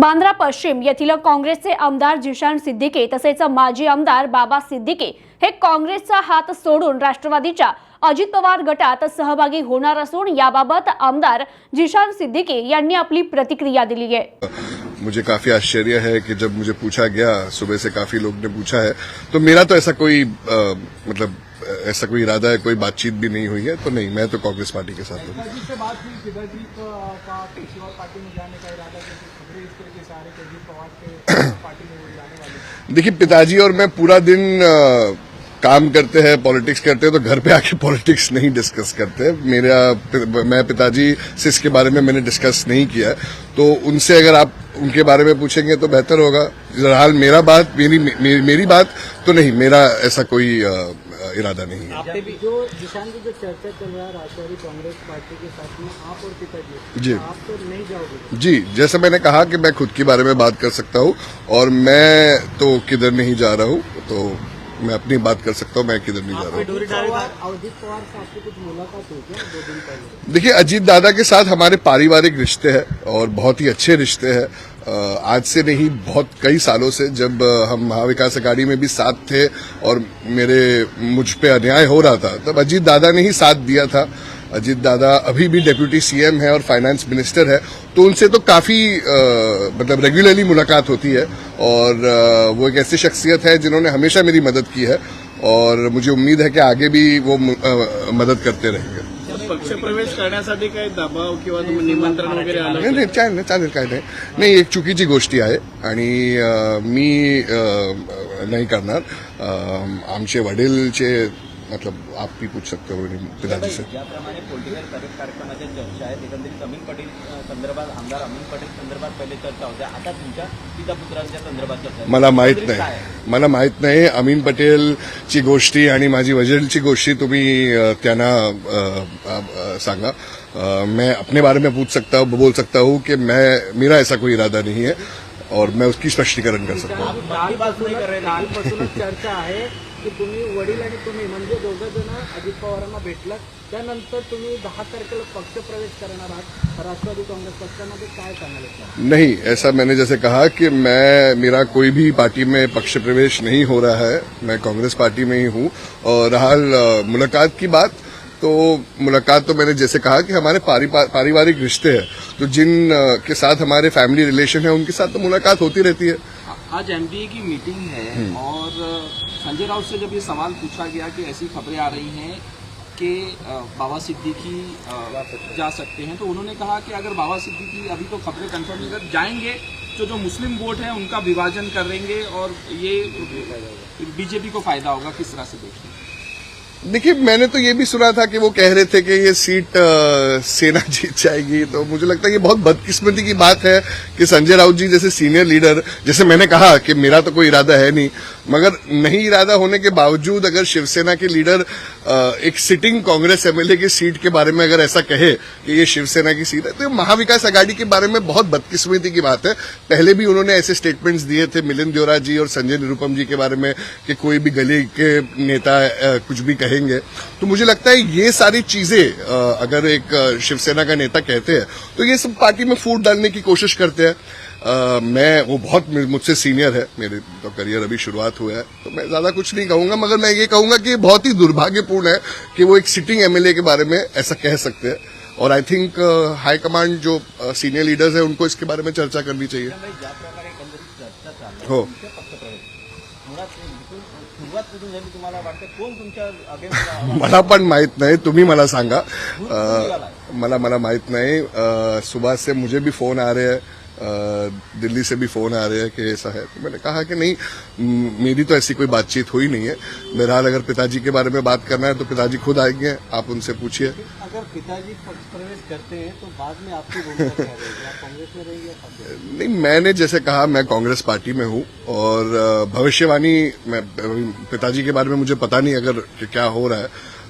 बांद्रा पश्चिम येथील काँग्रेसचे आमदार जिशान सिद्दीकी तसेच माजी आमदार बाबा सिद्दीकी हे काँग्रेसचा हात सोडून राष्ट्रवादीच्या अजित पवार गटात सहभागी होणार असून याबाबत आमदार जिशान सिद्दीकी यांनी आपली प्रतिक्रिया दिली आहे। मुझे काफी आश्चर्य है कि जब मुझे पूछा गया, सुबह से काफी लोग ने पूछा है, तो मेरा तो ऐसा कोई ऐसा कोई इरादा है, कोई बातचीत भी नहीं हुई है, तो नहीं, मैं तो कांग्रेस पार्टी के साथ हूँ। देखिए, पिताजी और मैं पूरा दिन काम करते हैं, पॉलिटिक्स करते हैं, तो घर पे आके पॉलिटिक्स नहीं डिस्कस करते। मैं पिताजी से इसके बारे में मैंने डिस्कस नहीं किया, तो उनसे अगर आप उनके बारे में पूछेंगे तो बेहतर होगा। फिलहाल मेरी बात तो नहीं, मेरा ऐसा कोई इरादा नहीं है। आपने भी जो जिशान की जो चर्चा चल रहा है राष्ट्रवादी कांग्रेस पार्टी के साथ में, आप और पिताजी जी, आप तो नहीं जाओगे? जी, जैसा मैंने कहा कि मैं खुद के बारे में बात कर सकता हूँ और मैं तो किधर नहीं जा रहा हूँ, तो मैं अपनी बात कर सकता हूँ, मैं किधर नहीं जा रहा हूँ। अजित पवार से आपकी कुछ मुलाकात हुई क्या 2 दिन पहले? देखिए, अजीत दादा के साथ हमारे पारिवारिक रिश्ते हैं और बहुत ही अच्छे रिश्ते हैं। आज से नहीं, बहुत कई सालों से, जब हम महाविकास अघाड़ी में भी साथ थे और मुझ पे अन्याय हो रहा था, तब अजीत दादा ने ही साथ दिया था। अजीत दादा अभी भी डेप्यूटी सीएम है और फाइनेंस मिनिस्टर है, तो उनसे तो काफी रेगुलरली मुलाकात होती है और वो एक ऐसी शख्सियत है जिन्होंने हमेशा मेरी मदद की है और मुझे उम्मीद है कि आगे भी वो मदद करते रहेंगे। पक्ष प्रवेश करण्यासाठी काही दबाव किंवा निमंत्रण वगैरे आलं? नाही, चालेल, काय नाही, एक चुकीची गोष्टी आहे आणि मी नाही करणार। आमचे वडीलचे आप भी पूछ सकते हो पिताजी से। ज्याप्रमाणे पॉलिटिकल कार्यक्रमाच्या चर्चा आहेत, एकंदरीत अमीन पटेल संदर्भात, आमदार अमीन पटेल संदर्भात पहिले चर्चा होत्या, आता तुमच्या पिता पुत्रांच्या संदर्भात चर्चा? मला माहित नाही अमीन पटेलची गोष्टी आणि माझी वडीलची गोष्टी तुम्ही त्यांना सांगा। मैं अपने बारे में बोल सकता हूँ कि मेरा ऐसा कोई इरादा नहीं है और मैं उसकी स्पष्टीकरण कर सकता हूँ। कालपासूनच चर्चा आहे की तुम्ही वडील आणि तुम्ही म्हणजे दोघं जण अजित पवारांना भेटलात, त्यानंतर तुम्ही 10 तारखेला पक्ष प्रवेश करणार आहात राष्ट्रवादी काँग्रेस पक्षामध्ये, काय सांगाल? नहीं, ऐसा मैंने जैसे कहा कि मेरा कोई भी पार्टी में पक्ष प्रवेश नहीं हो रहा है, मैं कांग्रेस पार्टी में ही हूँ। और रहा मुलाकात की बात, तो मुलाकात तो मैंने जैसे कहा कि हमारे पारिवारिक रिश्ते हैं, तो जिन के साथ हमारे फैमिली रिलेशन है उनके साथ तो मुलाकात होती रहती है। आज एमडीए की मीटिंग है और संजय राउत से जब ये सवाल पूछा गया कि ऐसी खबरें आ रही हैं कि बाबा सिद्दीकी जा सकते हैं, तो उन्होंने कहा कि अगर बाबा सिद्दीकी, अभी तो खबरें कंफर्म नहीं कर जाएंगे, जो मुस्लिम वोट है उनका विभाजन कर देंगे और ये बीजेपी को फायदा होगा। किस तरह से देखते हैं? देखिए, मैंने तो ये भी सुना था कि वो कह रहे थे कि ये सीट सेना जीत जाएगी, तो मुझे लगता है ये बहुत बदकिस्मती की बात है कि संजय राउत जी जैसे सीनियर लीडर, जैसे मैंने कहा कि मेरा तो कोई इरादा है नहीं, मगर नहीं इरादा होने के बावजूद अगर शिवसेना के लीडर एक सिटिंग कांग्रेस एमएलए की सीट के बारे में अगर ऐसा कहे कि ये शिवसेना की सीट है, तो महाविकास अघाड़ी के बारे में बहुत बदकिस्मती की बात है। पहले भी उन्होंने ऐसे स्टेटमेंट्स दिए थे मिलिंद देवरा जी और संजय निरुपम जी के बारे में कि कोई भी गली के नेता कुछ भी कहेंगे, तो मुझे लगता है ये सारी चीजें अगर एक शिवसेना का नेता कहते हैं तो ये सब पार्टी में फूट डालने की कोशिश करते हैं। वो बहुत मुझसे सीनियर है, मेरे तो करियर अभी शुरुआत हुआ है, तो मैं ज्यादा कुछ नहीं कहूंगा, मगर मैं ये कहूंगा कि बहुत ही दुर्भाग्यपूर्ण है कि वो एक सिटिंग एमएलए के बारे में ऐसा कह सकते हैं और आई थिंक हाईकमांड जो सीनियर लीडर्स है उनको इसके बारे में चर्चा करनी चाहिए। हो, मला पण माहित नाही, तुम्ही मला सांगा। मला माहित नहीं। सुबह से मुझे भी फोन आ रहे हैं, दिल्ली से भी फोन आ रहे हैं कि ऐसा है, तो मैंने कहा कि नहीं, मेरी तो ऐसी कोई बातचीत हुई नहीं है। बहरहाल अगर पिताजी के बारे में बात करना है तो पिताजी खुद आएंगे, आप उनसे पूछिए। अगर पिताजी पक्ष प्रवेश करते हैं तो बाद में आपकी भूमिका क्या रहेगी? आप कांग्रेस में रहेंगे? नहीं, मैंने जैसे कहा मैं कांग्रेस पार्टी में हूँ और भविष्यवाणी पिताजी के बारे में मुझे पता नहीं अगर क्या हो रहा है,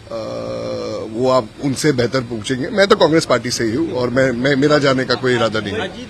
वो आप उनसे बेहतर पूछेंगे। मैं तो कांग्रेस पार्टी से ही हूँ और मेरा जाने का कोई इरादा नहीं है।